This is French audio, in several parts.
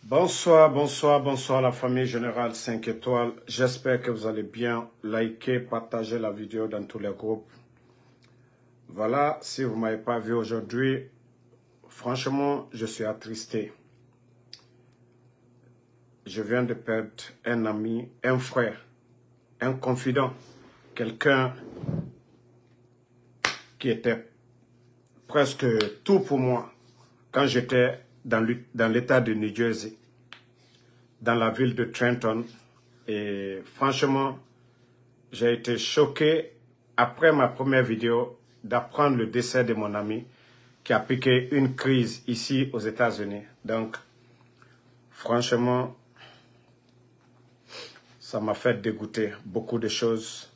Bonsoir, bonsoir, bonsoir la famille Générale 5 étoiles. J'espère que vous allez bien. Likez, partagez la vidéo dans tous les groupes. Voilà, si vous ne m'avez pas vu aujourd'hui, franchement, je suis attristé. Je viens de perdre un ami, un frère, un confident, quelqu'un qui était presque tout pour moi quand j'étais dans l'état de New Jersey, dans la ville de Trenton. Et franchement, j'ai été choqué après ma première vidéo d'apprendre le décès de mon ami qui a piqué une crise ici aux États-Unis. Donc, franchement, ça m'a fait dégoûter beaucoup de choses.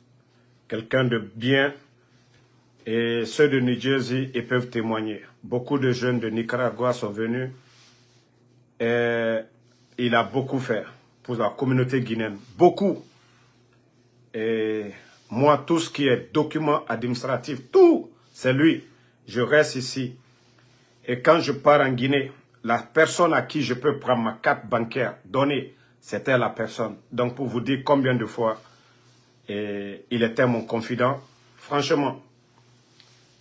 Quelqu'un de bien, et ceux de New Jersey, ils peuvent témoigner. Beaucoup de jeunes de Nicaragua sont venus et il a beaucoup fait pour la communauté guinéenne. Beaucoup. Et moi, tout ce qui est documents administratifs, tout, c'est lui. Je reste ici. Et quand je pars en Guinée, la personne à qui je peux prendre ma carte bancaire, donner, c'était la personne. Donc, pour vous dire combien de fois il était mon confident, franchement,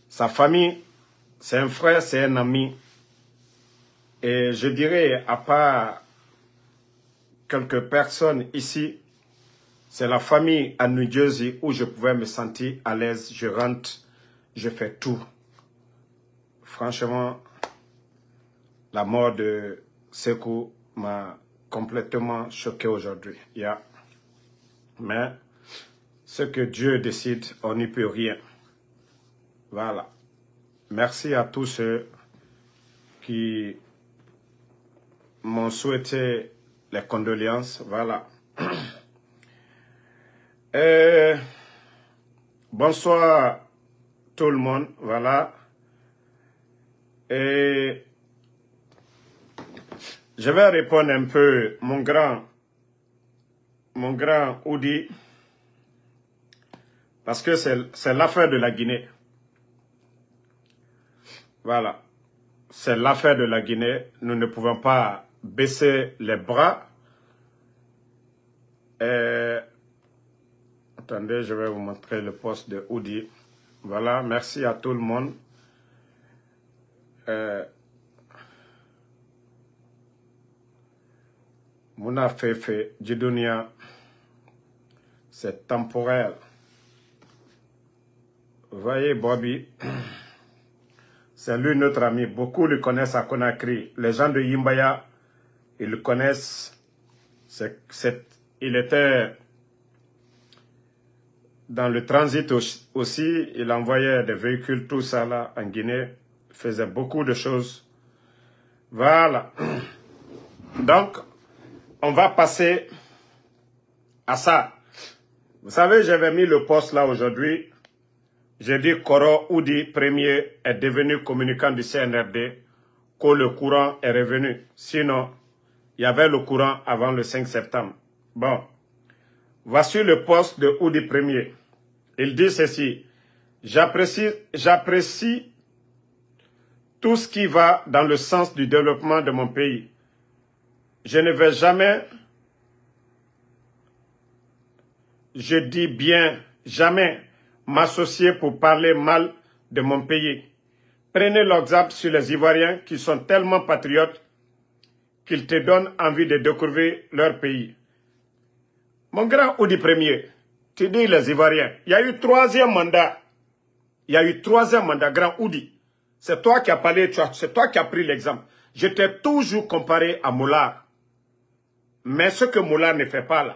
sa famille, c'est un frère, c'est un ami. Et je dirais, à part quelques personnes ici, c'est la famille à New Jersey où je pouvais me sentir à l'aise. Je rentre, je fais tout. Franchement, la mort de Sékou m'a complètement choqué aujourd'hui. Yeah. Mais ce que Dieu décide, on n'y peut rien. Voilà. Merci à tous ceux qui m'ont souhaité les condoléances. Voilà. Bonsoir tout le monde. Voilà. Et je vais répondre un peu, mon grand Oudi, parce que c'est l'affaire de la Guinée. Voilà. C'est l'affaire de la Guinée. Nous ne pouvons pas baisser les bras. Attendez, je vais vous montrer le post de Oudi. Voilà, merci à tout le monde. Mouna Fefe, Djidunia, c'est temporaire. Vous voyez, Bobby, c'est lui notre ami. Beaucoup le connaissent à Conakry. Les gens de Yimbaya, ils le connaissent. Il était dans le transit aussi. Il envoyait des véhicules, tout ça là, en Guinée. Il faisait beaucoup de choses. Voilà. Donc, on va passer à ça. Vous savez, j'avais mis le post là aujourd'hui. J'ai dit Koro Oudi premier est devenu communicant du CNRD, que le courant est revenu. Sinon, il y avait le courant avant le 5 septembre. Bon, voici le post de Oudi premier. Il dit ceci: j'apprécie tout ce qui va dans le sens du développement de mon pays. Je ne vais jamais, je dis bien jamais, m'associer pour parler mal de mon pays. Prenez l'exemple sur les Ivoiriens qui sont tellement patriotes qu'ils te donnent envie de découvrir leur pays. Mon grand Oudi premier, tu dis les Ivoiriens, il y a eu troisième mandat. Il y a eu troisième mandat, grand Oudi. C'est toi qui as parlé, c'est toi qui as pris l'exemple. Je t'ai toujours comparé à Moulard. Mais ce que Moulard ne fait pas là,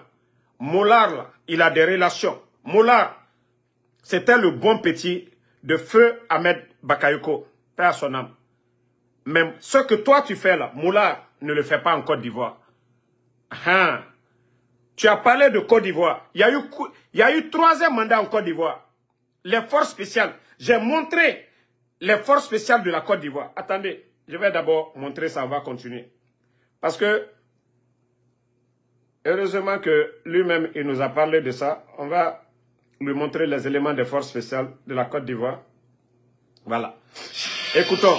Moulard là, il a des relations. Moulard, c'était le bon petit de feu Ahmed Bakayoko, père son âme. Même ce que toi tu fais là, Moulard ne le fait pas en Côte d'Ivoire. Ah. Tu as parlé de Côte d'Ivoire. Il y a eu troisième mandat en Côte d'Ivoire. Les forces spéciales. J'ai montré les forces spéciales de la Côte d'Ivoire. Attendez, je vais d'abord montrer ça, on va continuer. Parce que, heureusement que lui-même, il nous a parlé de ça. On va lui montrer les éléments des forces spéciales de la Côte d'Ivoire. Voilà. Écoutons.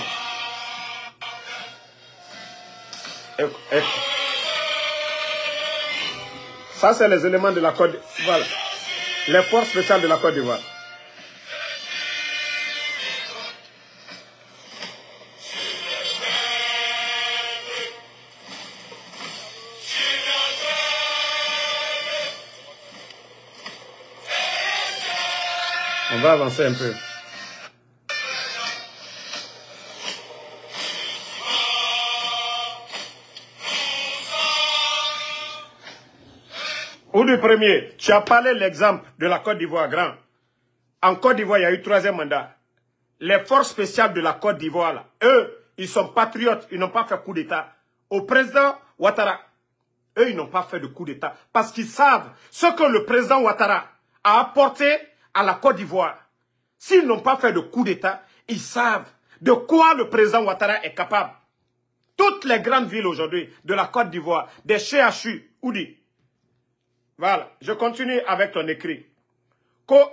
Ça, c'est les éléments de la Côte d'Ivoire. Voilà. Les forces spéciales de la Côte d'Ivoire. On va avancer un peu. Oudi Premier, tu as parlé l'exemple de la Côte d'Ivoire grand. En Côte d'Ivoire, il y a eu 3e mandat. Les forces spéciales de la Côte d'Ivoire, là, eux, ils sont patriotes, ils n'ont pas fait coup d'État. Au président Ouattara, eux, ils n'ont pas fait de coup d'État. Parce qu'ils savent ce que le président Ouattara a apporté à la Côte d'Ivoire. S'ils n'ont pas fait de coup d'État, ils savent de quoi le président Ouattara est capable. Toutes les grandes villes aujourd'hui de la Côte d'Ivoire, des CHU, Oudi. Voilà, je continue avec ton écrit.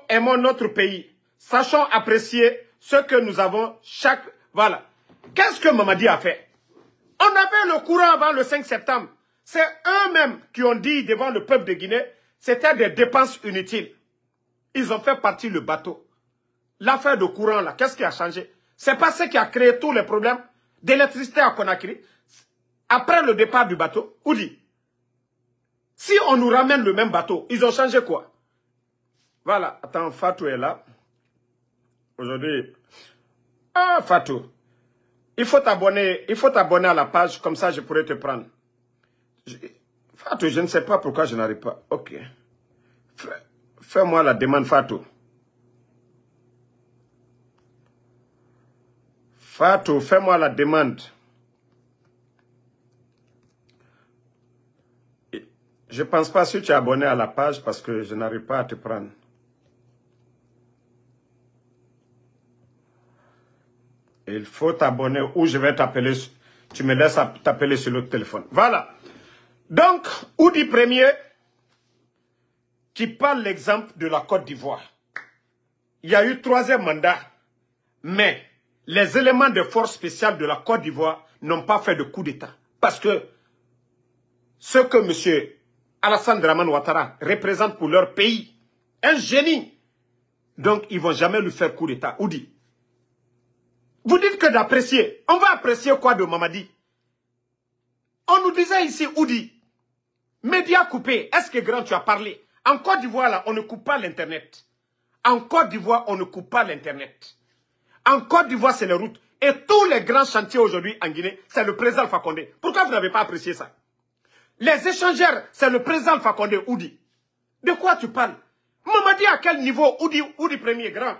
Aimons notre pays, sachons apprécier ce que nous avons chaque... Voilà. Qu'est-ce que Mamadi a fait? On avait le courant avant le 5 septembre. C'est eux-mêmes qui ont dit devant le peuple de Guinée, c'était des dépenses inutiles. Ils ont fait partir le bateau. L'affaire de courant, là, qu'est-ce qui a changé? C'est pas ce qui a créé tous les problèmes d'électricité à Conakry. Après le départ du bateau, Oudi, si on nous ramène le même bateau, ils ont changé quoi? Voilà, attends, Fatou est là. Aujourd'hui, ah, Fatou, il faut t'abonner à la page, comme ça je pourrais te prendre. Fatou, je ne sais pas pourquoi je n'arrive pas. Ok. Fais-moi la demande, Fatou. Fatou, fais-moi la demande. Je ne pense pas si tu es abonné à la page parce que je n'arrive pas à te prendre. Il faut t'abonner ou je vais t'appeler. Tu me laisses t'appeler sur le téléphone. Voilà. Donc, Oudi Premier, qui parle l'exemple de la Côte d'Ivoire. Il y a eu 3e mandat, mais les éléments de force spéciale de la Côte d'Ivoire n'ont pas fait de coup d'État. Parce que ce que M. Alassane Dramane Ouattara représente pour leur pays, un génie. Donc, ils ne vont jamais lui faire coup d'État. Oudi. Vous dites que d'apprécier. On va apprécier quoi de Mamadi? On nous disait ici, Oudi, médias coupés. Est-ce que grand, tu as parlé? En Côte d'Ivoire, là, on ne coupe pas l'Internet. En Côte d'Ivoire, on ne coupe pas l'Internet. En Côte d'Ivoire, c'est les routes. Et tous les grands chantiers aujourd'hui en Guinée, c'est le président Alpha Condé. Pourquoi vous n'avez pas apprécié ça? Les échangeurs, c'est le président Alpha Condé, Oudi. De quoi tu parles? Mamadi, à quel niveau? Oudi Premier, grand.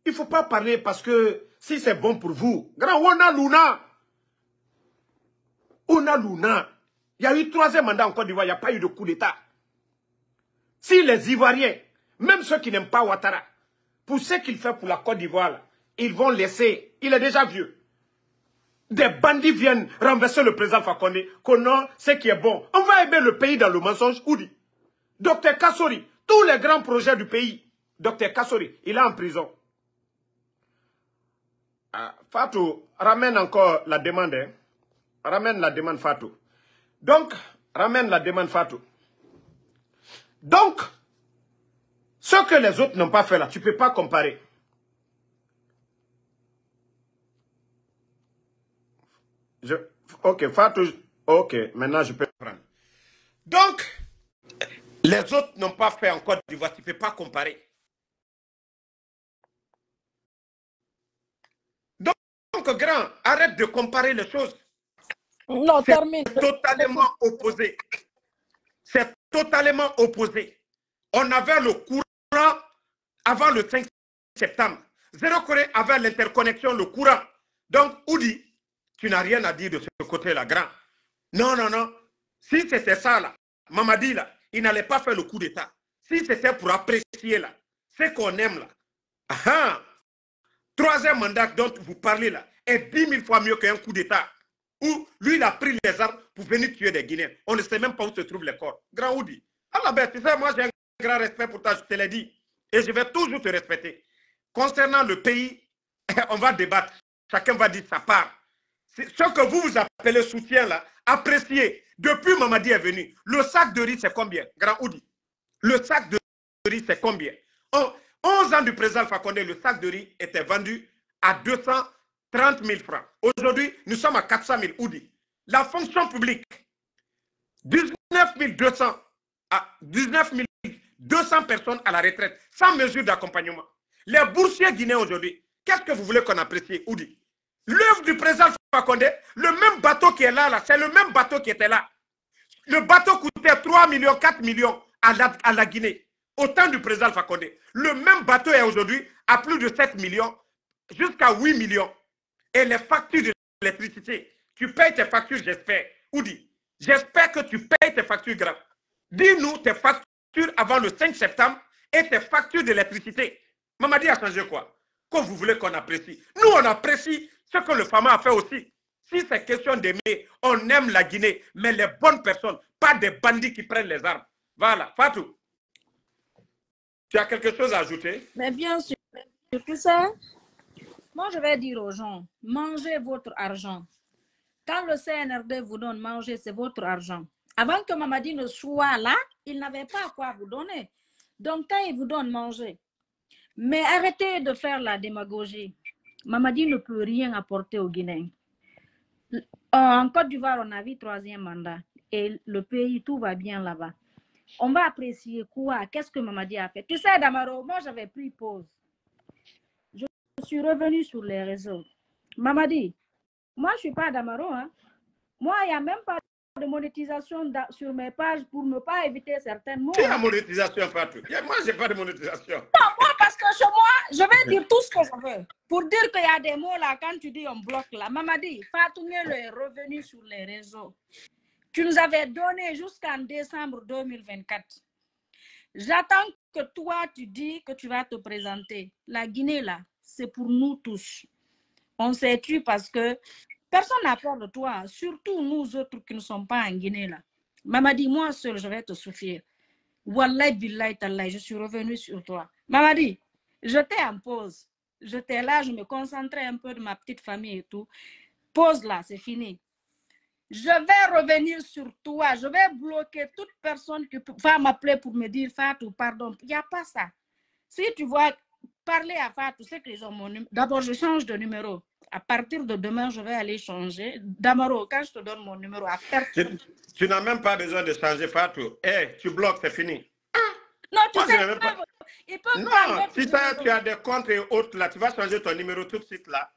Il ne faut pas parler parce que si c'est bon pour vous. Grand, on a Luna. On a Luna. Il y a eu 3e mandat en Côte d'Ivoire, il n'y a pas eu de coup d'État. Si les Ivoiriens, même ceux qui n'aiment pas Ouattara, pour ce qu'il fait pour la Côte d'Ivoire, ils vont laisser, il est déjà vieux. Des bandits viennent renverser le président Fakonde, qu'on a ce qui est bon. On va aimer le pays dans le mensonge, Oudi. Docteur Kassori, tous les grands projets du pays, Docteur Kassori, il est en prison. Fatou, ramène encore la demande. Hein. Ramène la demande, Fatou. Donc, ramène la demande, Fatou. Donc, ce que les autres n'ont pas fait là, tu ne peux pas comparer. Ok, Fatou, ok, maintenant je peux prendre. Donc, les autres n'ont pas fait en Côte d'Ivoire, tu ne peux pas comparer. Donc, grand, arrête de comparer les choses. Non, termine. C'est totalement opposé. C'est totalement opposé. On avait le courant avant le 5 septembre. Zéro Corée avait l'interconnexion, le courant. Donc, Oudi, tu n'as rien à dire de ce côté-là, grand. Non, non, non. Si c'était ça, là, Mamadi, là, il n'allait pas faire le coup d'État. Si c'était pour apprécier, là, ce qu'on aime, là. Ah, 3e mandat dont vous parlez, là, est 10 000 fois mieux qu'un coup d'État. Où lui, il a pris les armes pour venir tuer des Guinéens. On ne sait même pas où se trouvent les corps. Grand Oudi. Allah, ben, tu sais, moi, j'ai un grand respect pour toi, je te l'ai dit. Et je vais toujours te respecter. Concernant le pays, on va débattre. Chacun va dire sa part. Ce que vous appelez soutien, là, apprécié. Depuis Mamadi est venu, le sac de riz, c'est combien, Grand Oudi? Le sac de riz, c'est combien? En 11 ans du président Fakonde, le sac de riz était vendu à 230 000 francs. Aujourd'hui, nous sommes à 400 000 Oudi. La fonction publique, 19 200 personnes à la retraite, sans mesure d'accompagnement. Les boursiers guinéens aujourd'hui, qu'est-ce que vous voulez qu'on apprécie, Oudi? L'œuvre du président Fakonde, le même bateau qui est là, c'est le même bateau qui était là. Le bateau coûtait 3 millions, 4 millions à la Guinée, au temps du président Fakonde. Le même bateau est aujourd'hui à plus de 7 millions, jusqu'à 8 millions. Et les factures d'électricité, tu payes tes factures, j'espère. Oudi, j'espère que tu payes tes factures graves. Dis-nous tes factures avant le 5 septembre et tes factures d'électricité. Mamadi a changé quoi? Que vous voulez qu'on apprécie? Nous, on apprécie ce que le FAMA a fait aussi. Si c'est question d'aimer, on aime la Guinée, mais les bonnes personnes, pas des bandits qui prennent les armes. Voilà, Fatou. Tu as quelque chose à ajouter? Mais bien sûr, tout ça, moi je vais dire aux gens, mangez votre argent. Quand le CNRD vous donne manger, c'est votre argent. Avant que Mamadi ne soit là, il n'avait pas quoi vous donner. Donc quand il vous donne manger, mais arrêtez de faire la démagogie. Mamadi ne peut rien apporter aux Guinéens. En Côte d'Ivoire, on a vu 3e mandat. Et le pays, tout va bien là-bas. On va apprécier quoi? Qu'est-ce que Mamadi a fait? Tu sais, Damaro, moi j'avais pris pause. Je suis revenu sur les réseaux. Mamadi, moi je ne suis pas Damaro. Hein. Moi, il n'y a même pas de monétisation sur mes pages pour ne pas éviter certains mots. Qui a monétisation, Fatou? Moi, je n'ai pas de monétisation. Non, moi, parce que chez moi, je vais dire tout ce que je veux. Pour dire qu'il y a des mots là, quand tu dis on bloque là. Mamadi, Fatou Ngelo est revenu sur les réseaux. Tu nous avais donné jusqu'en décembre 2024. J'attends que toi, tu dis que tu vas te présenter. La Guinée, là, c'est pour nous tous. On s'est tué parce que personne n'a peur de toi, surtout nous autres qui ne sommes pas en Guinée, là. Mamadi, moi seul, je vais te souffrir. Wallahi, billahi, tallahi, je suis revenu sur toi. Mamadi, j'étais en pause. J'étais là, je me concentrais un peu de ma petite famille et tout. Pause là, c'est fini. Je vais revenir sur toi. Je vais bloquer toute personne qui va m'appeler pour me dire Fatou, pardon. Il n'y a pas ça. Si tu vois parler à Fatou, c'est qu'ils ont mon numéro. D'abord, je change de numéro. À partir de demain, je vais aller changer. Damaro, quand je te donne mon numéro à personne. Tu n'as même pas besoin de changer, Fatou. Tu bloques, c'est fini. Non, tu Moi, sais, ils peuvent non, si ça, tu as des comptes et autres, là, tu vas changer ton numéro tout de suite, là.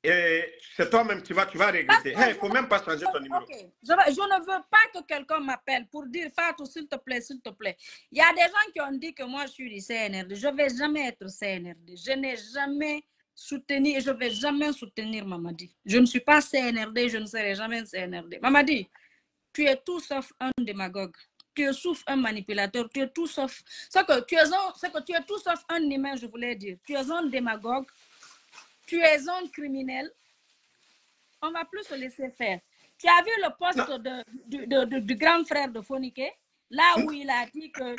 Et c'est toi-même, tu vas regretter. Il ne faut même pas changer ton numéro. Okay. Je ne veux pas que quelqu'un m'appelle pour dire Fatou, s'il te plaît, s'il te plaît. Il y a des gens qui ont dit que moi, je suis du CNRD. Je ne vais jamais être CNRD. Je n'ai jamais soutenu et je ne vais jamais soutenir Mamadi. Je ne suis pas CNRD, je ne serai jamais CNRD. Mamadi, tu es tout sauf un démagogue. Tu es sauf un manipulateur. Tu es tout sauf... C'est que tu es tout sauf un humain, je voulais dire. Tu es un démagogue. Tu es un criminel. On ne va plus se laisser faire. Tu as vu le poste du grand frère de Fonike, là où il a dit que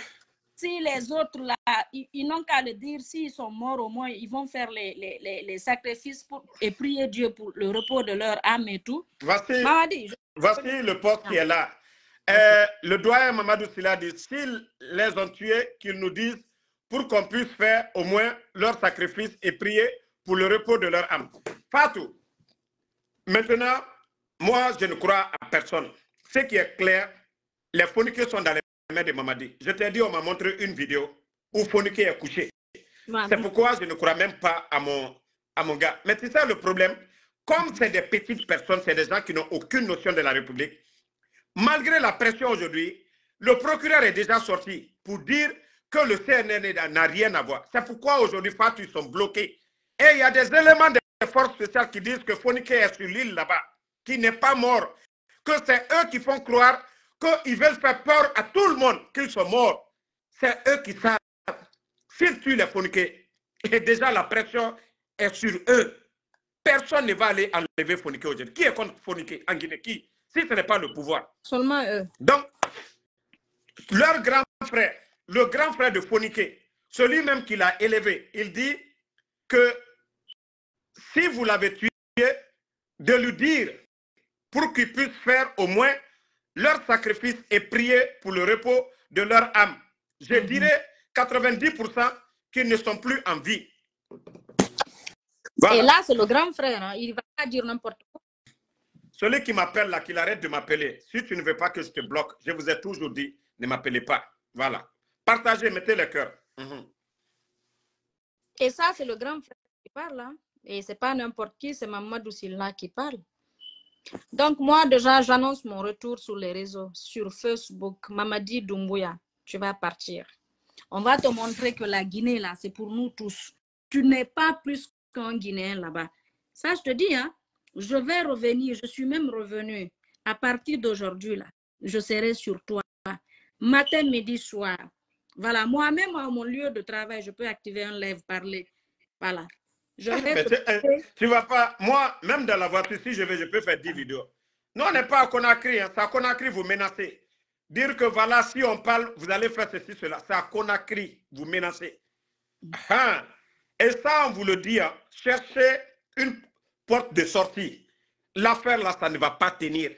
si les autres, là, ils n'ont qu'à le dire, s'ils sont morts, au moins, ils vont faire les sacrifices et prier Dieu pour le repos de leur âme et tout. Voici le poste qui est là. Le doyen Mamadou Sylla dit, s'ils les ont tués, qu'ils nous disent pour qu'on puisse faire au moins leur sacrifice et prier pour le repos de leur âme. Fatou, maintenant, moi, je ne crois à personne. Ce qui est clair, les Fonike sont dans les mains de Mamadi. Je t'ai dit, on m'a montré une vidéo où Fonike est couché. C'est pourquoi je ne crois même pas à mon gars. Mais c'est ça le problème. Comme c'est des petites personnes, c'est des gens qui n'ont aucune notion de la République, malgré la pression aujourd'hui, le procureur est déjà sorti pour dire que le CNRD n'a rien à voir. C'est pourquoi aujourd'hui, Fatou, ils sont bloqués. Et il y a des éléments des forces spéciales qui disent que Fonike est sur l'île là-bas, qui n'est pas mort, que c'est eux qui font croire qu'ils veulent faire peur à tout le monde qu'ils sont morts. C'est eux qui savent. S'ils tuent les Fonike, et déjà la pression est sur eux. Personne ne va aller enlever Fonike aujourd'hui. Qui est contre Fonike en Guinée? Qui? Si ce n'est pas le pouvoir. Seulement eux. Donc, leur grand frère, le grand frère de Fonike, celui-même qui l'a élevé, il dit que si vous l'avez tué, de lui dire pour qu'ils puissent faire au moins leur sacrifice et prier pour le repos de leur âme. Je dirais 90% qu'ils ne sont plus en vie. Voilà. Et là, c'est le grand frère. Hein. Il ne va pas dire n'importe quoi. Celui qui m'appelle là, qu'il arrête de m'appeler. Si tu ne veux pas que je te bloque, je vous ai toujours dit, ne m'appelez pas. Voilà. Partagez, mettez le cœur. Et ça, c'est le grand frère qui parle. Hein. Et ce n'est pas n'importe qui, c'est Mamadou Sylla qui parle. Donc, moi, déjà, j'annonce mon retour sur les réseaux, sur Facebook. Mamadi Doumbouya, tu vas partir. On va te montrer que la Guinée, là, c'est pour nous tous. Tu n'es pas plus qu'un Guinéen là-bas. Ça, je te dis, hein, je vais revenir. Je suis même revenu. À partir d'aujourd'hui, là, je serai sur toi. Matin, midi, soir. Voilà, moi-même, à mon lieu de travail, je peux activer un live, parler. Voilà. Tu ne vas pas, moi, même dans la voiture, si je veux, je peux faire 10 vidéos. Non, on n'est pas à Conakry. Hein. C'est à Conakry, vous menacez. Dire que voilà, si on parle, vous allez faire ceci, cela. C'est à Conakry, vous menacez. Et ça, on vous le dit, hein, cherchez une porte de sortie. L'affaire là, ça ne va pas tenir.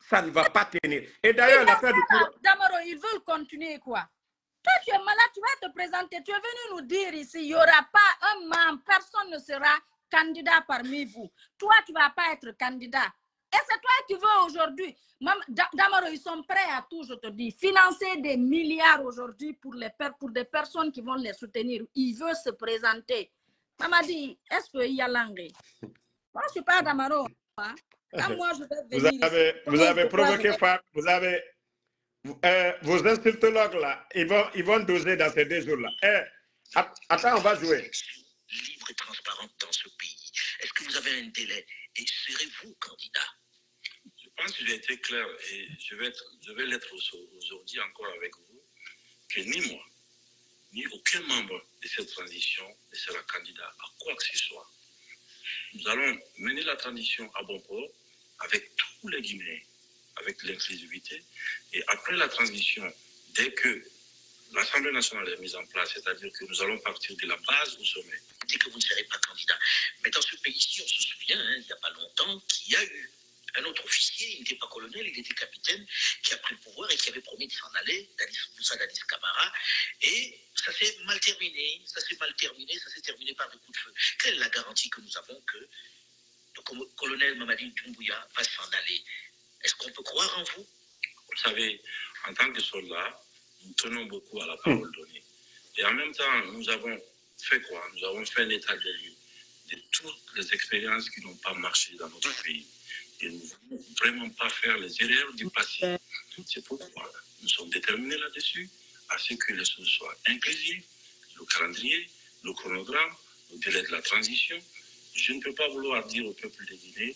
Ça ne va pas tenir. Et d'ailleurs, l'affaire de Damaro, ils veulent continuer quoi? Toi, tu es malade, tu vas te présenter. Tu es venu nous dire ici, il n'y aura pas un membre, personne ne sera candidat parmi vous. Toi, tu ne vas pas être candidat. Et c'est toi qui veux aujourd'hui. Damaro, ils sont prêts à tout, je te dis. Financer des milliards aujourd'hui pour des personnes qui vont les soutenir. Ils veulent se présenter. Maman dit, est-ce qu'il y a langue? Moi, je ne suis pas Damaro. Hein? Moi, je vais venir vous avez provoqué Fat, vous avez... vos insultologues là, ils vont doser dans ces 2 jours-là. Attends, on va jouer. Libre et transparente dans ce pays. Est-ce que vous avez un délai et serez-vous candidat? Je pense que j'ai été clair et je vais l'être aujourd'hui encore avec vous, que ni moi, ni aucun membre de cette transition ne sera candidat à quoi que ce soit. Nous allons mener la transition à bon port avec tous les Guinéens, avec l'inclusivité. Et après la transition, dès que l'Assemblée nationale est mise en place, c'est-à-dire que nous allons partir de la base au sommet. Dès que vous ne serez pas candidat. Mais dans ce pays-ci, on se souvient, hein, il n'y a pas longtemps, qu'il y a eu un autre officier, il n'était pas colonel, il était capitaine, qui a pris le pouvoir et qui avait promis de s'en aller, Moussa Dadis Camara. Et ça s'est mal terminé, ça s'est terminé par des coups de feu. Quelle est la garantie que nous avons que le colonel Mamadi Doumbouya va s'en aller? Est-ce qu'on peut croire en vous? Vous savez, en tant que soldat, nous tenons beaucoup à la parole donnée. Et en même temps, nous avons fait quoi? Nous avons fait un état des lieux de toutes les expériences qui n'ont pas marché dans notre pays. Et nous ne voulons vraiment pas faire les erreurs du passé. C'est pourquoi nous sommes déterminés là-dessus, à ce que les choses soient inclusives, le calendrier, le chronogramme, le délai de la transition. Je ne peux pas vouloir dire au peuple de Guinée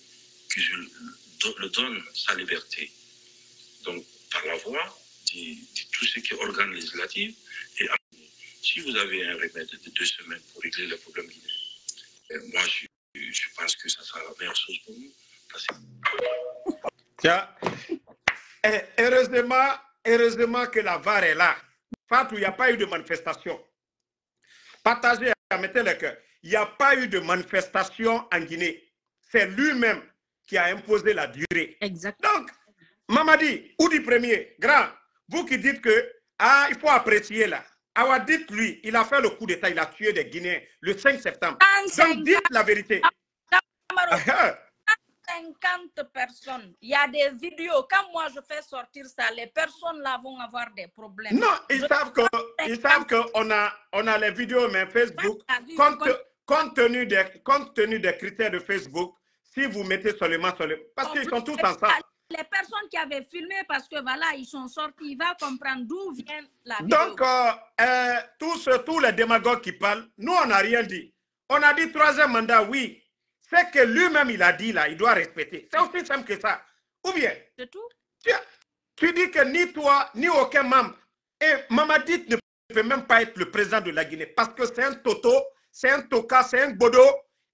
que je le donne sa liberté. Donc, par la voie de tout ce qui est organe législatif. Et si vous avez un remède de 2 semaines pour régler les problèmes guinéens, moi, je pense que ça sera la meilleure chose pour nous. Tiens, heureusement que la VAR est là. Fatou, il n'y a pas eu de manifestation. Partagez, mettez le cœur. Il n'y a pas eu de manifestation en Guinée. C'est lui-même qui a imposé la durée. Exact. Donc, Mamadi, Oudi Premier, grand, vous qui dites que il faut apprécier là. Awa, dites-lui, il a fait le coup d'État, il a tué des Guinéens le 5 septembre. Donc, dites la vérité. 50 personnes. Il y a des vidéos. Quand moi je fais sortir ça, les personnes là vont avoir des problèmes. Non, ils savent qu'on a les vidéos, mais Facebook, compte tenu des critères de Facebook, si vous mettez seulement, parce qu'ils sont tous ensemble. Les personnes qui avaient filmé, parce que voilà, ils sont sortis, il va comprendre d'où vient la vidéo. Donc, tous les démagogues qui parlent, nous, on n'a rien dit. On a dit 3e mandat, oui. C'est que lui-même, il a dit là, il doit respecter. C'est aussi simple que ça. Ou bien, c'est tout. Tu dis que ni toi, ni aucun membre. Et Mamadi ne peut même pas être le président de la Guinée parce que c'est un toto, c'est un toka, c'est un bodo.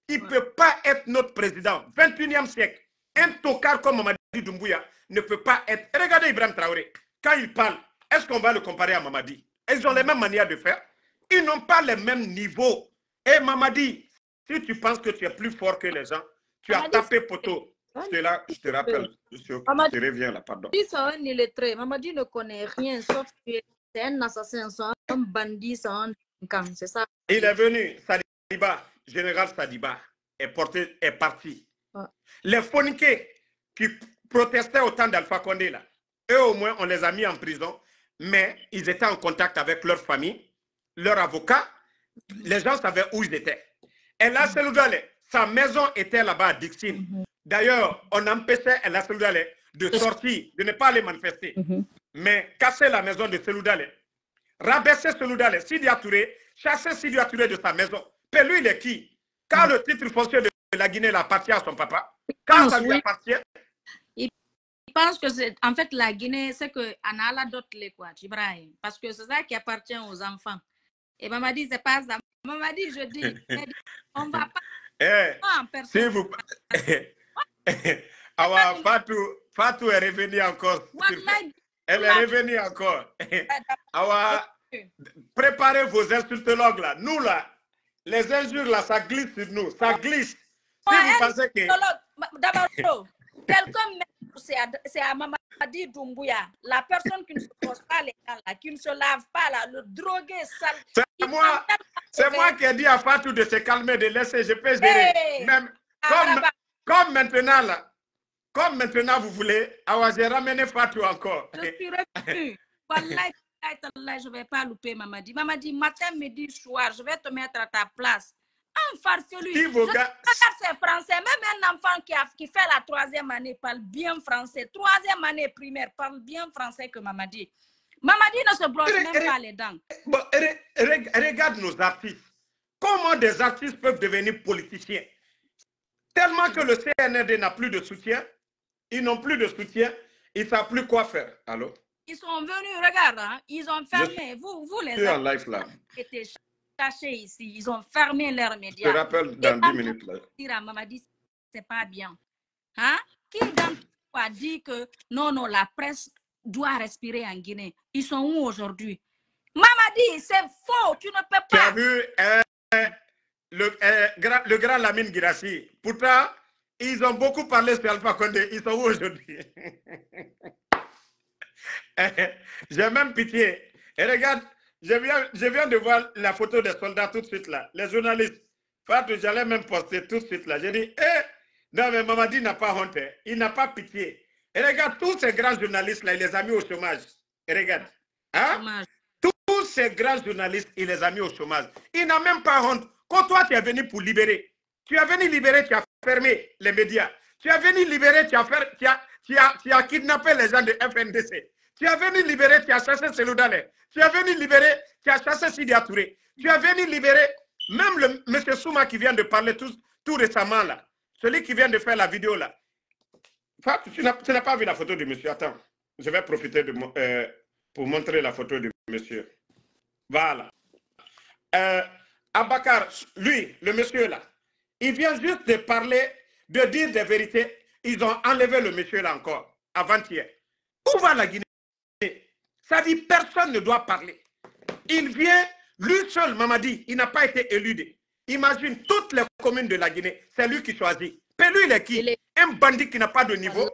Il ne peut pas être notre président. 21e siècle. Un tocard comme Mamadi Doumbouya ne peut pas être. Regardez Ibrahim Traoré. Quand il parle, est-ce qu'on va le comparer à Mamadi? Ils ont les mêmes manières de faire. Ils n'ont pas les mêmes niveaux. Et Mamadi, si tu penses que tu es plus fort que les gens, tu as tapé poteau. Je te rappelle. Je te reviens là, pardon. C'est un illettré. Mamadi ne connaît rien, sauf que c'est un assassin, c'est un bandit, c'est un délinquant. C'est ça. Il est venu, Sadiba, général Sadiba, est parti. Ouais. Les phoniqués qui protestaient au temps d'Alpha Condé, là, eux au moins, on les a mis en prison, mais ils étaient en contact avec leur famille, leur avocat. Les gens savaient où ils étaient. Et là, Seloudale, sa maison était là-bas à Dixine. D'ailleurs, on empêchait Ella Seloudale de sortir, de ne pas aller manifester. Mais casser la maison de Seloudale, rabaisser Seloudale, Sidia Touré, chasser Sidia Touré de sa maison. Mais lui, il est qui? Quand le titre foncier de la Guinée appartient à son papa, quand ça lui appartient. Il pense que c'est en fait la Guinée, c'est que Anala d'autres les quoi, Ibrahim. Parce que c'est ça qui appartient aux enfants. Et maman dit, c'est pas ça. Maman dit, je dis, on va pas. Si vous. Awa, Fatou est revenue encore. Elle est revenue encore. Awa, préparez vos insultologues là. Nous là, les injures là, ça glisse sur nous. Ça glisse. Si vous pensez que. D'abord, quelqu'un, c'est à Mamadi Doumbouya, la personne qui ne se pose pas les dents là, qui ne se lave pas là, le drogué sale. C'est moi qui ai dit à Fatou de se calmer, de laisser, je peux gérer. Même, comme maintenant là, comme maintenant vous voulez, j'ai ramené Fatou encore. Je suis revenu. Wallahi, je ne vais pas louper Mamadi. Mamadi, matin, midi, soir, je vais te mettre à ta place. Un farfelu. C'est français. Même un enfant qui fait la 3e année parle bien français. 3e année primaire parle bien français que Mamadi. Mamadi ne se brosse même pas les dents. Regarde nos artistes. Comment des artistes peuvent devenir politiciens? Tellement que le CNRD n'a plus de soutien. Ils n'ont plus de soutien. Ils ne savent plus quoi faire. Allô? Ils sont venus, regarde, hein, ils ont fermé. Vous les artistes qui étaient cachés ici. Ils ont fermé leurs médias. Je te rappelle dans 10 minutes. Là. Dire à Mamadi, c'est pas bien. Hein? Qui dans a dit que non, la presse doit respirer en Guinée? Ils sont où aujourd'hui? Mamadi, c'est faux, tu ne peux pas. Tu as vu le grand Lamine Guirassy. Pourtant, ils ont beaucoup parlé sur Alpha Condé. Ils sont où aujourd'hui? J'ai même pitié. Et regarde, je viens de voir la photo des soldats tout de suite là. Les journalistes. Fatou, j'allais même poster tout de suite là. J'ai dit, non mais Mamadi n'a pas honte. Il n'a pas pitié. Et regarde, tous ces grands journalistes là, il les a mis au chômage. Et regarde. Hein? Tous ces grands journalistes, il les a mis au chômage. Il n'a même pas honte. Quand toi, tu es venu pour libérer. Tu es venu libérer, tu as fermé les médias. Tu es venu libérer, tu as kidnappé les gens de FNDC. Tu es venu libérer, tu as chassé Seloudale. Tu es venu libérer, tu as chassé Sidia Touré. Tu es venu libérer même le monsieur Souma qui vient de parler tout récemment là. Celui qui vient de faire la vidéo là. Fatou, tu n'as pas vu la photo du monsieur. Attends, je vais profiter pour montrer la photo du monsieur. Voilà. Abakar, lui, le monsieur là, il vient juste de parler, de dire des vérités. Ils ont enlevé le monsieur là encore, avant-hier. Où va la Guinée? Ça dit, personne ne doit parler. Il vient, lui seul, Mamadi, il n'a pas été élu. Imagine toutes les communes de la Guinée, c'est lui qui choisit. Mais lui, il est qui? Un bandit qui n'a pas de niveau.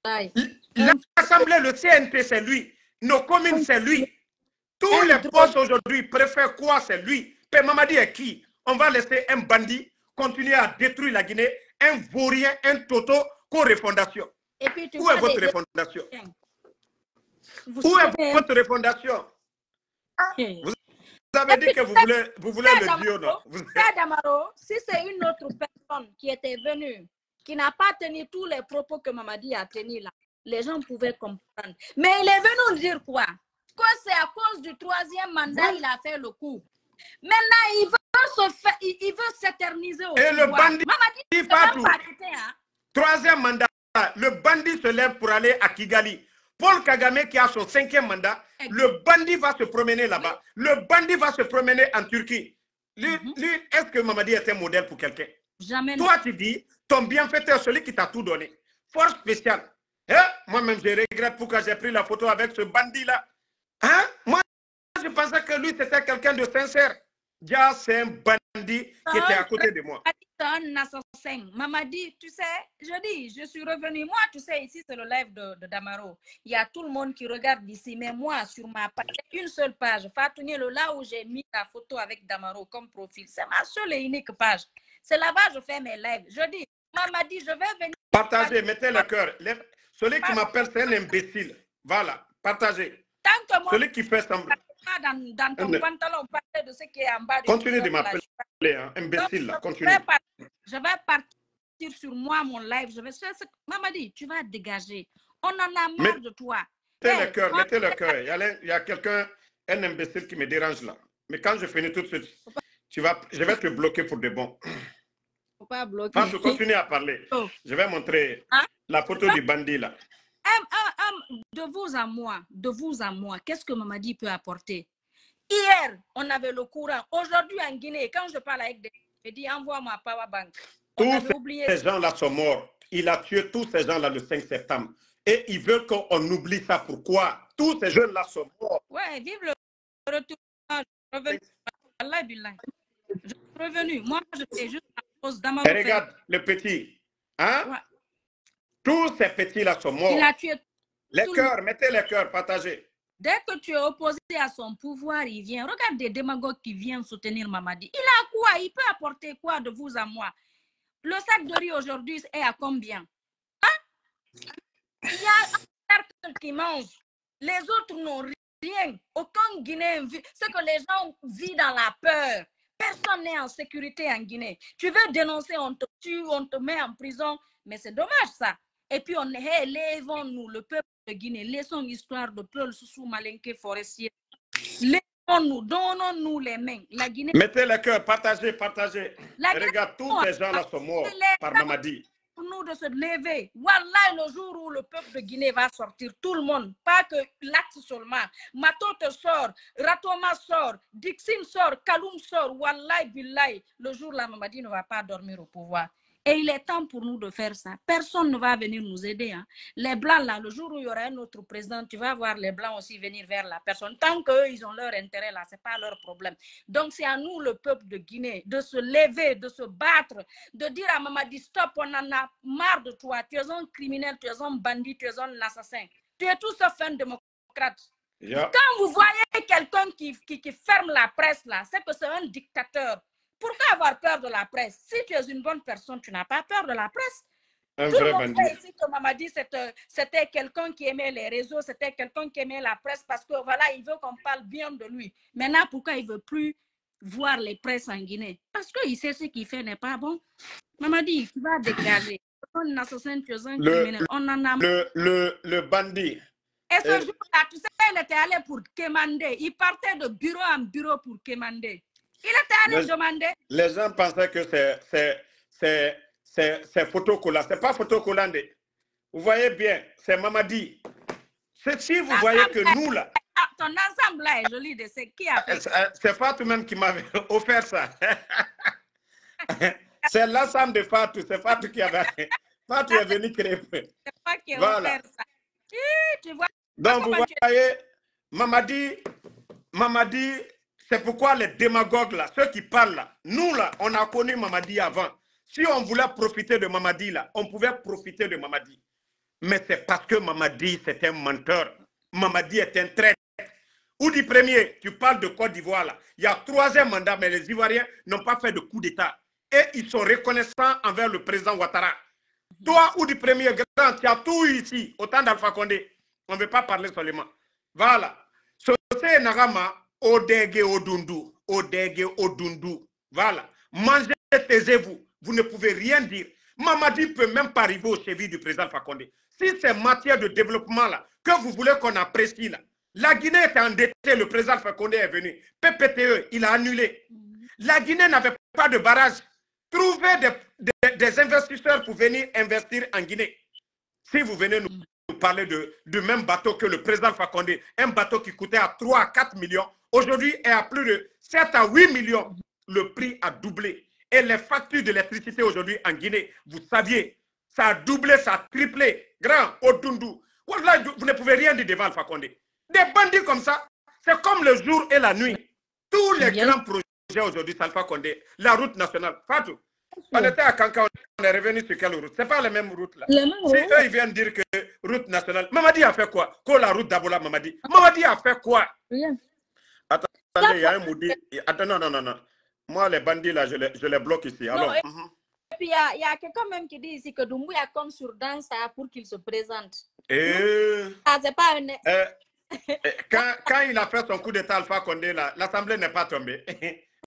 L'Assemblée, le CNP, c'est lui. Nos communes, c'est lui. Tous les postes aujourd'hui préfèrent quoi? C'est lui. Mais Mamadi est qui? On va laisser un bandit continuer à détruire la Guinée, un vaurien, un toto, co-refondation. Où est votre refondation? Où est votre refondation? Vous avez dit que vous voulez le dire, non? Damaro, si c'est une autre personne qui était venue, qui n'a pas tenu tous les propos que Mamadi a tenus là, les gens pouvaient comprendre. Mais il est venu nous dire quoi? Que c'est à cause du 3e mandat il a fait le coup. Maintenant, il veut s'éterniser au pouvoir. Et le bandit, Mamadi, Fatou, 3e mandat, le bandit se lève pour aller à Kigali. Paul Kagame qui a son 5e mandat, le bandit va se promener là-bas. Le bandit va se promener en Turquie. Lui, est-ce que Mamadi est un modèle pour quelqu'un? Jamais. Toi, tu dis, ton bienfaiteur, celui qui t'a tout donné. Force spéciale. Hein? Moi-même, je regrette pourquoi j'ai pris la photo avec ce bandit-là. Hein? Moi, je pensais que lui, c'était quelqu'un de sincère. Dia, c'est un bandit qui était à côté de moi. C'est un assassin. Mamadi, tu sais, je suis revenu. Moi, tu sais, ici, c'est le live de Damaro. Il y a tout le monde qui regarde ici, mais moi, sur ma page, une seule page, Fatougnelo, là où j'ai mis la photo avec Damaro comme profil. C'est ma seule et unique page. C'est là-bas que je fais mes lives. Je dis, Mamadi, je vais venir. Partagez, mettez le cœur. Celui qui m'appelle, c'est un imbécile. Voilà, partagez. Tant que moi, celui qui fait semblant. Dans ton pantalon, parler de ce qui est en bas. Continue de m'appeler, hein, imbécile. Là, continue. Je vais partir sur moi, mon live. Je vais Mamadi, tu vas dégager. On en a marre de toi. Mettez le cœur, mettez le cœur. Il y a quelqu'un, un imbécile qui me dérange là. Mais quand je finis tout de suite, je vais te bloquer pour de bon. Faut pas bloquer. Quand je continue à parler, je vais montrer la photo du bandit là. De vous à moi, qu'est-ce que Mamadi peut apporter? Hier, on avait le courant. Aujourd'hui, en Guinée, quand je parle avec des gens, je dis envoie-moi Power Bank. Tous ces gens-là sont morts. Il a tué tous ces gens-là le 5 septembre. Et ils veulent qu'on oublie ça. Pourquoi? Tous ces jeunes-là sont morts. Ouais, vive le retour. Je suis revenu. Moi, je fais juste la pause dans ma vie. Regarde, le petit. Hein? Ouais. Tous ces petits-là sont morts. Il a tué les cœurs, mettez les cœurs, partagez. Dès que tu es opposé à son pouvoir, il vient. Regarde des démagogues qui viennent soutenir Mamadi. Il a quoi? Il peut apporter quoi de vous à moi? Le sac de riz aujourd'hui est à combien? Hein? Il y a un cercle qui mange. Les autres n'ont rien. Aucun Guinéen vit. C'est que les gens vivent dans la peur. Personne n'est en sécurité en Guinée. Tu veux dénoncer, on te tue, on te met en prison. Mais c'est dommage ça. Et puis on est élevons-nous, le peuple de Guinée, laissons l'histoire de Peul Soussou Malinké forestier. Laissons-nous, donnons-nous les mains. La Guinée. Mettez le cœur, partagez, partagez. Regarde, tous ces gens-là sont morts par Mamadi. Pour nous de se lever. Voilà le jour où le peuple de Guinée va sortir, tout le monde, pas que l'axe seulement. Matote sort, Ratoma sort, Dixine sort, Kaloum sort, Wallahi Billahi. Le jour là, Mamadi ne va pas dormir au pouvoir. Et il est temps pour nous de faire ça. Personne ne va venir nous aider. Hein. Les Blancs, là, le jour où il y aura un autre président, tu vas voir les Blancs aussi venir vers la personne. Tant qu'eux, ils ont leur intérêt là, ce n'est pas leur problème. Donc, c'est à nous, le peuple de Guinée, de se lever, de se battre, de dire à Mamadi, stop, on en a marre de toi. Tu es un criminel, tu es un bandit, tu es un assassin. Tu es tout sauf un démocrate. Yeah. Quand vous voyez quelqu'un qui ferme la presse là, c'est que c'est un dictateur. Pourquoi avoir peur de la presse? Si tu es une bonne personne, tu n'as pas peur de la presse. Tout le monde sait ici que Mamadi, c'était quelqu'un qui aimait les réseaux, c'était quelqu'un qui aimait la presse parce que voilà, il veut qu'on parle bien de lui. Maintenant, pourquoi il ne veut plus voir les presses en Guinée? Parce qu'il sait ce qu'il fait n'est pas bon. Mamadi, tu vas dégager. Un assassin, tu es un criminel. On en a... le bandit. Et ce jour-là, tu sais, il était allé pour quémander. Il partait de bureau en bureau pour quémander. Il était allé demander. Les gens pensaient que c'est photocollant. Ce n'est pas photocollant. Vous voyez bien, c'est Mamadi. Si vous voyez que nous là. Ton ensemble là est joli. C'est qui a fait ça? C'est Fatou même qui m'avait offert ça. C'est l'ensemble de Fatou. C'est Fatou qui avait. Fatou est venu créer. C'est pas qui a offert ça. Tu vois. Donc vous voyez, Mamadi. C'est pourquoi les démagogues là, ceux qui parlent là, nous là, on a connu Mamadi avant. Si on voulait profiter de Mamadi là, on pouvait profiter de Mamadi. Mais c'est parce que Mamadi, c'est un menteur. Mamadi est un traître. Oudi Premier, tu parles de Côte d'Ivoire là. Il y a 3e mandat, mais les Ivoiriens n'ont pas fait de coup d'État. Et ils sont reconnaissants envers le président Ouattara. Toi, Oudi Premier, grand, tu as tout ici, autant d'Alpha Condé. On ne veut pas parler seulement. Voilà. Sosé Nagama. Odege Odundu, Odege Odundu. Voilà. Mangez, taisez-vous. Vous ne pouvez rien dire. Mamadi ne peut même pas arriver aux chevilles du président Fakonde. Si c'est matière de développement là, que vous voulez qu'on apprécie là, la Guinée est endettée, le président Fakonde est venu. PPTE, il a annulé. La Guinée n'avait pas de barrage. Trouvez des investisseurs pour venir investir en Guinée. Si vous venez nous parler du même bateau que le président Fakonde, un bateau qui coûtait à 3 à 4 millions, aujourd'hui est à plus de 7 à 8 millions. Le prix a doublé. Et les factures d'électricité aujourd'hui en Guinée, vous saviez, ça a doublé, ça a triplé. Grand, Odundu. Voilà, vous ne pouvez rien dire devant Alpha Condé. Des bandits comme ça, c'est comme le jour et la nuit. Tous les grands projets aujourd'hui, Alpha Condé, la route nationale. Fatou, on était à Kanka, on est revenu sur quelle route? C'est pas la même route là. Si eux, ils viennent dire que route nationale, Mamadi a fait quoi? Quoi la route d'Abola Mamadi? Mamadi a fait quoi? Rien. Attendez, il y a un moudi. Attends, non. Moi, les bandits là, je les bloque ici. Alors, et puis il y a quelqu'un même qui dit ici que Doumbouya compte sur Dansa pour qu'il se présente. C'est pas un... quand il a fait son coup d'état Alpha Condé, l'Assemblée n'est pas tombée.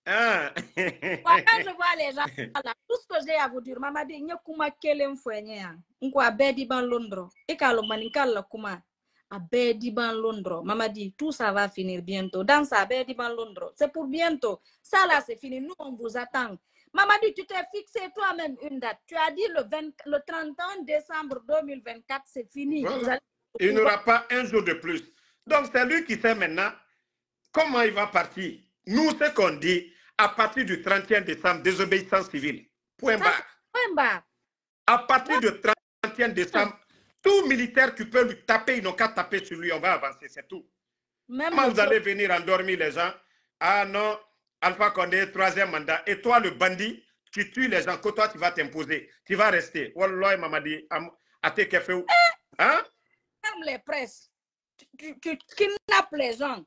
Quand je vois les gens là, tout ce que j'ai à vous dire, Mamadi, il y a kuma kelem fouenya, nkwa bedi ban Londres, et quand le manical la kuma, a bedi ban Londres, Mamadi, tout ça va finir bientôt. Dans ça, bedi ban Londres, c'est pour bientôt. Ça là, c'est fini. Nous, on vous attend. Mamadi, tu t'es fixé toi-même une date. Tu as dit le 31 décembre 2024, c'est fini. Voilà. Il n'y aura pas un jour de plus. Donc, c'est lui qui sait maintenant comment il va partir. Nous, ce qu'on dit, à partir du 31 décembre, désobéissance civile. Point barre. Point barre. À partir du 31 décembre, tout militaire qui peut lui taper, ils n'ont qu'à taper sur lui, on va avancer, c'est tout. Comment vous allez venir endormir les gens? Ah non, Alpha Condé, 3e mandat. Et toi, le bandit, tu tues les gens, que toi, tu vas t'imposer. Tu vas rester. Wallah, Mamadi, à tes cafés. Hein? Ferme les presses. Tu kidnappes les gens.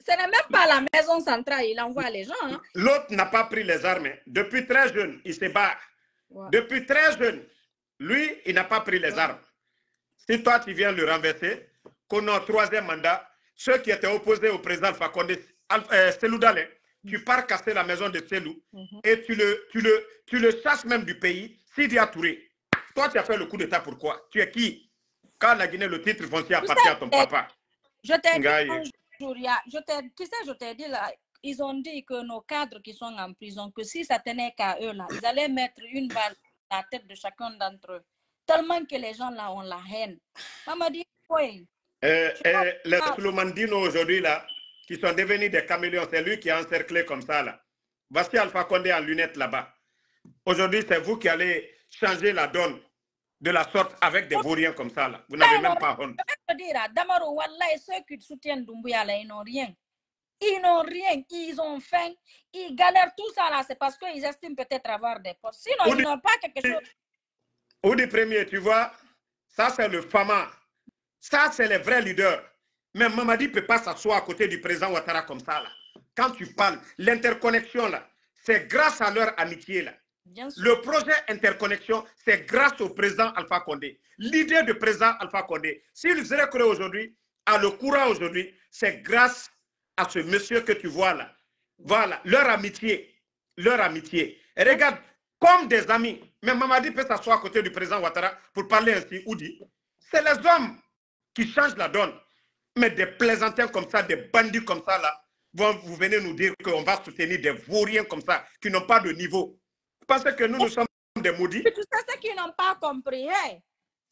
Ce n'est même pas la maison centrale, il envoie les gens. Hein. L'autre n'a pas pris les armes. Depuis très jeune, il se bat. Ouais. Depuis très jeune, lui, il n'a pas pris les armes. Si toi, tu viens le renverser, qu'on a 3e mandat, ceux qui étaient opposés au président Alpha Condé, Selou Dalé, tu pars casser la maison de Selou et tu le chasses même du pays, Sidi Touré. Toi, tu as fait le coup d'État, pourquoi? Tu es qui? Quand la Guinée, le titre foncier appartient à ton papa. Je t'ai dit je t'ai dit là, ils ont dit que nos cadres qui sont en prison, que si ça tenait qu'à eux là, ils allaient mettre une balle dans la tête de chacun d'entre eux. Tellement que les gens là ont la haine. Maman dit, oui. Les Soulomandino aujourd'hui là, qui sont devenus des caméléons, c'est lui qui a encerclé comme ça là. Voici Alpha Condé en lunettes là-bas. Aujourd'hui, c'est vous qui allez changer la donne de la sorte avec des vauriens comme ça là. Vous n'avez même pas honte. Je veux dire, Damaro, Wallah, ceux qui soutiennent Doumbouya là, ils n'ont rien. Ils n'ont rien, ils ont faim, ils galèrent tout ça là, c'est parce qu'ils estiment peut-être avoir des postes. Sinon, ils n'ont pas quelque chose. Oudi Premier, tu vois, ça c'est le Fama. Ça c'est les vrais leaders. Mais Mamadi ne peut pas s'asseoir à côté du président Ouattara comme ça là. Quand tu parles, l'interconnexion là, c'est grâce à leur amitié là. Le projet interconnexion, c'est grâce au président Alpha Condé. L'idée du président Alpha Condé, s'ils seraient créés aujourd'hui, à le courant aujourd'hui, c'est grâce à ce monsieur que tu vois là. Voilà, leur amitié. Leur amitié. Et regarde, comme des amis, mais Mamadi peut s'asseoir à côté du président Ouattara pour parler ainsi, Oudi. C'est les hommes qui changent la donne. Mais des plaisantins comme ça, des bandits comme ça là, vous venez nous dire qu'on va soutenir des vauriens comme ça, qui n'ont pas de niveau. Parce que nous sommes des maudits. Tout ça, c'est qu'ils n'ont pas compris. Hey,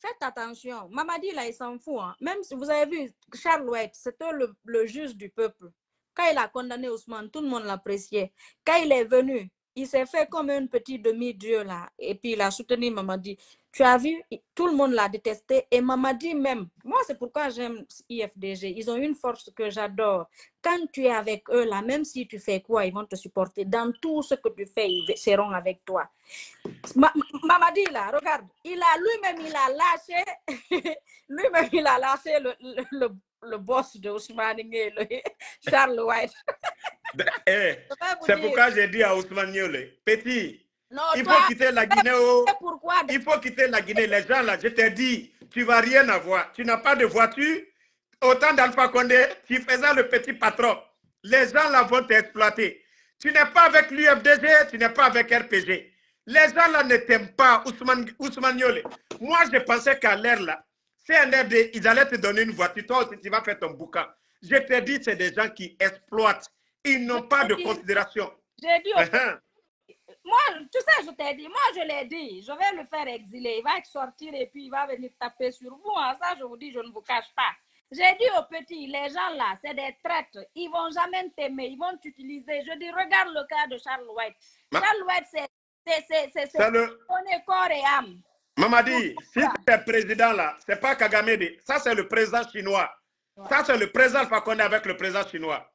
faites attention. Mamadi, là, il s'en fout. Hein. Même si vous avez vu, Charles White, c'était le juge du peuple. Quand il a condamné Ousmane, tout le monde l'appréciait. Quand il est venu, il s'est fait comme un petit demi-dieu là. Et puis, il a soutenu Mamadi. Tu as vu, tout le monde l'a détesté. Et Mamadi même. Moi, c'est pourquoi j'aime IFDG. Ils ont une force que j'adore. Quand tu es avec eux là, même si tu fais quoi, ils vont te supporter. Dans tout ce que tu fais, ils seront avec toi. Mamadi là, regarde. Lui-même, il a lâché. Lui-même, il a lâché le boss de Ousmane Nguele, Charles White. C'est pourquoi j'ai dit à Ousmane Nguele, petit, non, il faut quitter la Guinée. Il faut quitter la Guinée. Les gens là, je t'ai dit, tu ne vas rien avoir. Tu n'as pas de voiture. Autant d'Alpha Condé, tu faisais le petit patron. Les gens là vont t'exploiter. Tu n'es pas avec l'UFDG, tu n'es pas avec RPG. Les gens là ne t'aiment pas, Ousmane Nguele. Moi, je pensais qu'à l'air là, CNRD, ils allaient te donner une voiture. Toi aussi, tu vas faire ton bouquin. Je te dis, c'est des gens qui exploitent. Ils n'ont pas de considération. J'ai dit moi, tu sais, je t'ai dit, moi je l'ai dit, je vais le faire exiler, il va sortir et puis il va venir taper sur vous. Hein. Ça, je vous dis, je ne vous cache pas. J'ai dit aux petits, les gens là, c'est des traîtres, ils ne vont jamais t'aimer, ils vont t'utiliser. Je dis, regarde le cas de Charles White. Charles White, c'est donner corps et âme. Mamadi, si tu es président là, ce n'est pas Kagame, ça c'est le président chinois. Ouais. Ça c'est le président Alpha Condé avec le président chinois.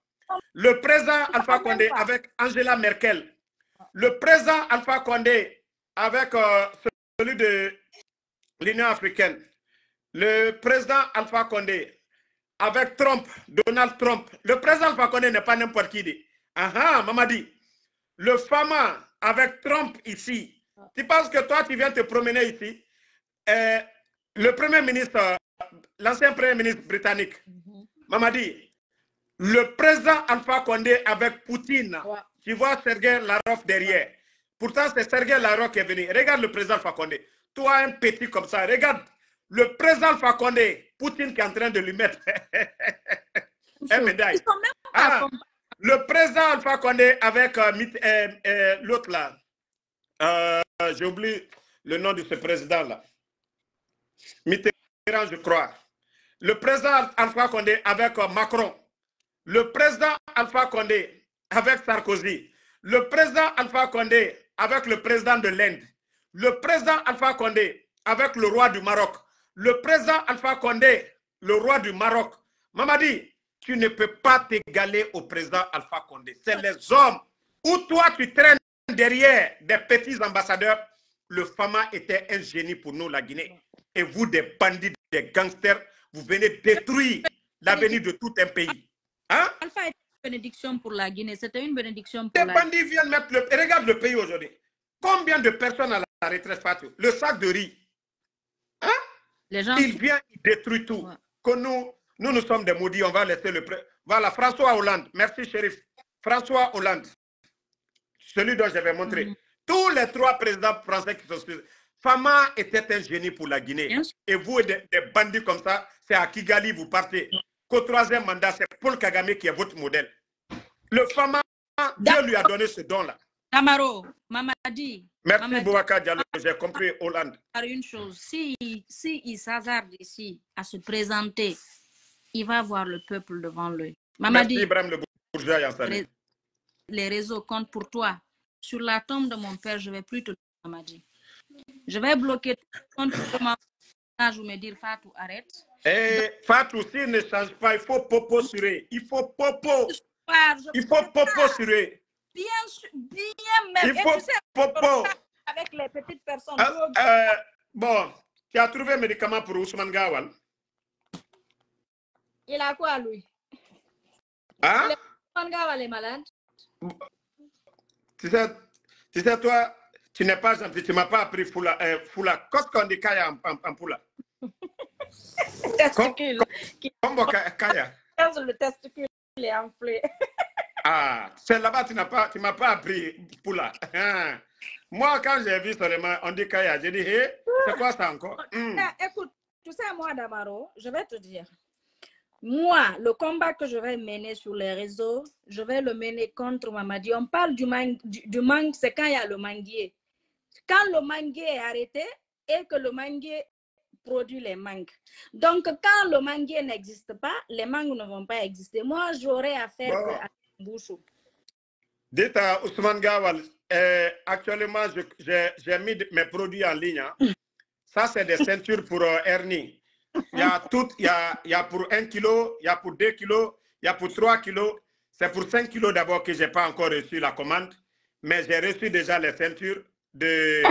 Le président Alpha Condé avec Angela Merkel. Le président Alpha Condé avec celui de l'Union africaine. Le président Alpha Condé avec Trump, Donald Trump. Le président Alpha Condé n'est pas n'importe qui. Mamadi. Le Fama avec Trump ici. Tu penses que toi, tu viens te promener ici? Le premier ministre, l'ancien premier ministre britannique, Mamadi, le président Alpha Condé avec Poutine. Tu vois Sergei Lavrov derrière. Pourtant, c'est Sergei Lavrov qui est venu. Regarde le président Alpha Condé. Toi, un petit comme ça, regarde le président Alpha Condé, Poutine qui est en train de lui mettre un médaille. Le président Alpha Condé avec l'autre là. J'ai oublié le nom de ce président-là. Mitterrand, je crois. Le président Alpha Condé avec Macron. Le président Alpha Condé avec Sarkozy. Le président Alpha Condé avec le président de l'Inde. Le président Alpha Condé avec le roi du Maroc. Le président Alpha Condé, le roi du Maroc. Mamadi, tu ne peux pas t'égaler au président Alpha Condé. C'est les hommes. Où toi, tu traînes derrière des petits ambassadeurs. Le Fama était un génie pour nous, la Guinée. Et vous, des bandits, des gangsters, vous venez détruire l'avenir de tout un pays. Hein? Alpha était une bénédiction pour la Guinée. C'était une bénédiction pour la Guinée. Les bandits viennent mettre le... Regarde le pays aujourd'hui. Combien de personnes à la retraite, Fatou? Le sac de riz. Hein? Les gens... Il vient, il détruit tout. Ouais. Que nous sommes des maudits. On va laisser le... Voilà, François Hollande. Merci, shérif. François Hollande. Celui dont je vais montrer. Tous les 3 présidents français qui sont... Fama était un génie pour la Guinée. Et vous, des bandits comme ça, c'est à Kigali, vous partez. Qu'au 3e mandat, c'est Paul Kagame qui est votre modèle. Le Fama, Dieu lui a donné ce don-là. Damaro, Mamadi. Merci, Boubacar Diallo, j'ai compris Hollande. Une chose, si il s'hasarde ici à se présenter, il va voir le peuple devant lui. Mamadi, merci, Ibrahim le bourgeois. Les réseaux comptent pour toi. Sur la tombe de mon père, je ne vais plus te dire, Mamadi. Je vais bloquer ton compte pour je me dire Fatou, arrête. Fatou, s'il ne change pas, il faut popo sur eux. Il faut popo. Il faut popo sur eux. Bien même. Il faut tu sais, popo. Avec les petites personnes. Bon, tu as trouvé un médicament pour Ousmane Gawal? Il a quoi, lui? Hein? Ousmane Gawal est malade. Tu sais, toi, tu n'es pas gentil. Tu ne m'as pas appris Foula. Qu'est-ce qu'on dit Kaya en Poula? Testicule. Comment Kaya? Le testicule est enflé. Ah, c'est là-bas, tu ne m'as pas appris Poula. Moi, quand j'ai vu seulement, on dit Kaya, j'ai dit, hey, c'est quoi ça encore? Écoute, tu sais, moi, Damaro, je vais te dire. Moi, le combat que je vais mener sur les réseaux, je vais le mener contre Mamadi. On parle du mangue, c'est quand il y a le manguier. Quand le manguier est arrêté et que le manguier produit les mangues. Donc, quand le manguier n'existe pas, les mangues ne vont pas exister. Moi, j'aurais affaire à Bouchou. Dites à Ousmane Gawal, actuellement, j'ai mis mes produits en ligne. Hein. Ça, c'est des ceintures pour hernie. Il y a tout, il y a pour 1 kilo, il y a pour 2 kilos, il y a pour 3 kilos. C'est pour 5 kilos d'abord que je n'ai pas encore reçu la commande. Mais j'ai reçu déjà les ceintures de...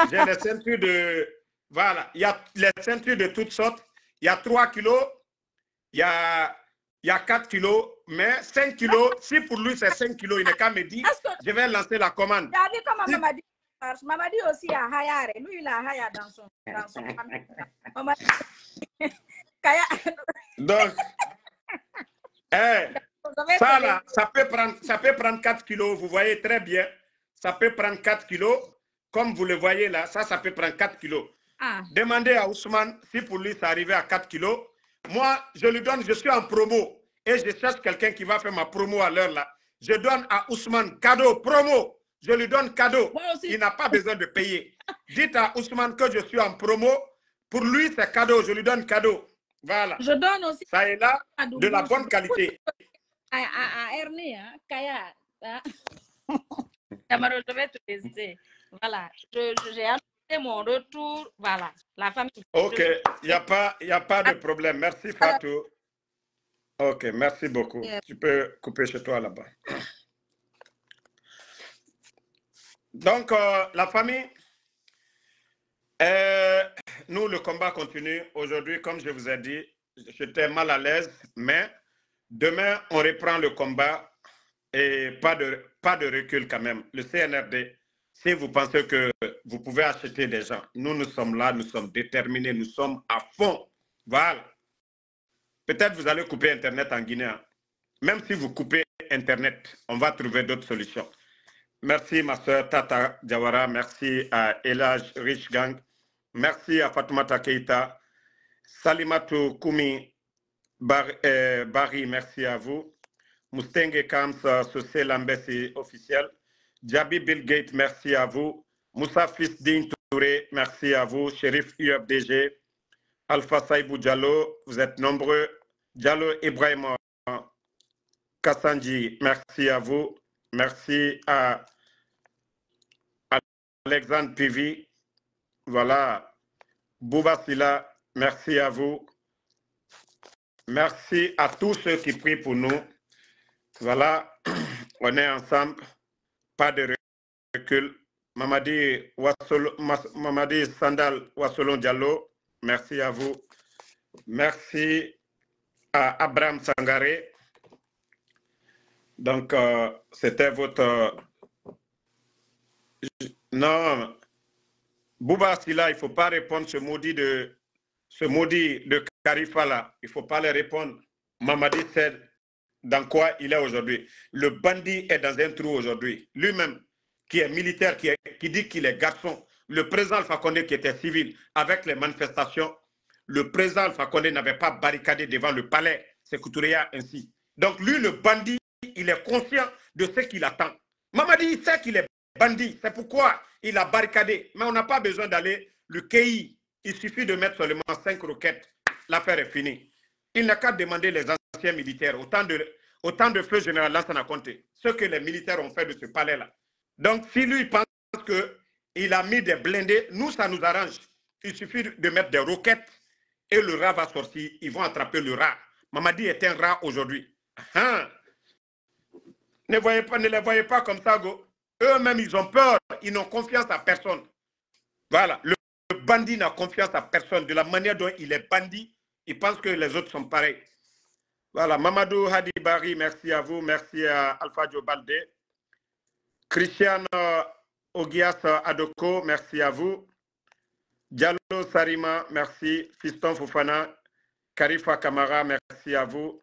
J'ai les ceintures de... Voilà, il y a les ceintures de toutes sortes. Il y a 3 kilos, il y a 4 kilos, mais 5 kilos, si pour lui c'est 5 kilos, il n'est qu'à me dire, je vais lancer la commande. Mamadi aussi a Hayare. Lui, il a Haya dans son Donc, ça là, ça peut prendre 4 kilos, vous voyez très bien. Ça peut prendre 4 kilos. Comme vous le voyez là, ça peut prendre 4 kilos. Demandez à Ousmane si pour lui ça arrivait à 4 kilos. Moi, je lui donne, je suis en promo et je cherche quelqu'un qui va faire ma promo à l'heure là. Je donne à Ousmane cadeau, promo. Je lui donne cadeau. Il n'a pas besoin de payer. Dites à Ousmane que je suis en promo. Pour lui, c'est cadeau. Je lui donne cadeau. Voilà. Je donne aussi. Ça est là, de la bonne qualité. À Ernie, hein, Kaya. Hein. Je vais te laisser. Voilà. J'ai annoncé mon retour. Voilà. La famille. Ok. Il n'y a pas de problème. Merci, Fatou. Ok, merci beaucoup. Yeah. Tu peux couper chez toi là-bas. Donc, la famille, nous, le combat continue. Aujourd'hui, comme je vous ai dit, j'étais mal à l'aise, mais demain, on reprend le combat et pas de recul quand même. Le CNRD, si vous pensez que vous pouvez acheter des gens, nous sommes là, nous sommes déterminés, nous sommes à fond. Voilà. Peut-être vous allez couper Internet en Guinée. Hein. Même si vous coupez Internet, on va trouver d'autres solutions. Merci ma soeur Tata Diawara, merci à Elage Rich Gang, merci à Fatoumata Keita, Salimatou Koumi Barry, merci à vous, Moustenge Kams, Sosé Lambessi officiel, Djabi Bill Gates, merci à vous, Moussa Fisdin Touré, merci à vous, Shérif UFDG, Alpha Saïbou Diallo, vous êtes nombreux, Diallo Ibrahim Kassanji, merci à vous, merci à Alexandre Pivi, voilà, Bouba Silla, merci à vous. Merci à tous ceux qui prient pour nous. Voilà, on est ensemble, pas de recul. Mamadi Sandal Wassolon Diallo, merci à vous. Merci à Abraham Sangaré. Donc, c'était votre... Non, Bouba Silla, il ne faut pas répondre ce maudit de Karifa là. Il ne faut pas le répondre. Mamadi sait dans quoi il est aujourd'hui. Le bandit est dans un trou aujourd'hui. Lui-même, qui est militaire, qui dit qu'il est garçon. Le président Alpha Condé qui était civil avec les manifestations, le président Alpha Condé n'avait pas barricadé devant le palais. C'est Coutouria ainsi. Donc lui, le bandit, il est conscient de ce qu'il attend. Mamadi, il sait qu'il est bandit. C'est pourquoi il a barricadé. Mais on n'a pas besoin d'aller le cueillir. Il suffit de mettre seulement 5 roquettes. L'affaire est finie. Il n'a qu'à demander les anciens militaires. Autant de feu général Lansana Conté. Ce que les militaires ont fait de ce palais-là. Donc, si lui pense qu'il a mis des blindés, nous, ça nous arrange. Il suffit de mettre des roquettes et le rat va sortir. Ils vont attraper le rat. Mamadi est un rat aujourd'hui. Ne les voyez pas comme ça, go. Eux-mêmes, ils ont peur. Ils n'ont confiance à personne. Voilà. Le bandit n'a confiance à personne. De la manière dont il est bandit, il pense que les autres sont pareils. Voilà. Mamadou Hadi Bari, merci à vous. Merci à Alpha Dio Balde. Christian Ogias Adoko, merci à vous. Diallo Sarima, merci. Fiston Fofana, Karifa Kamara, merci à vous.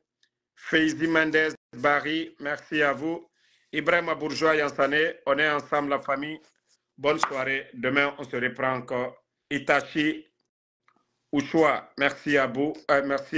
Feizi Mendez Bari, merci à vous. Ibrahim Bourgeois Yansane, on est ensemble la famille. Bonne soirée. Demain, on se reprend encore. Itachi Ushua, merci à vous. Merci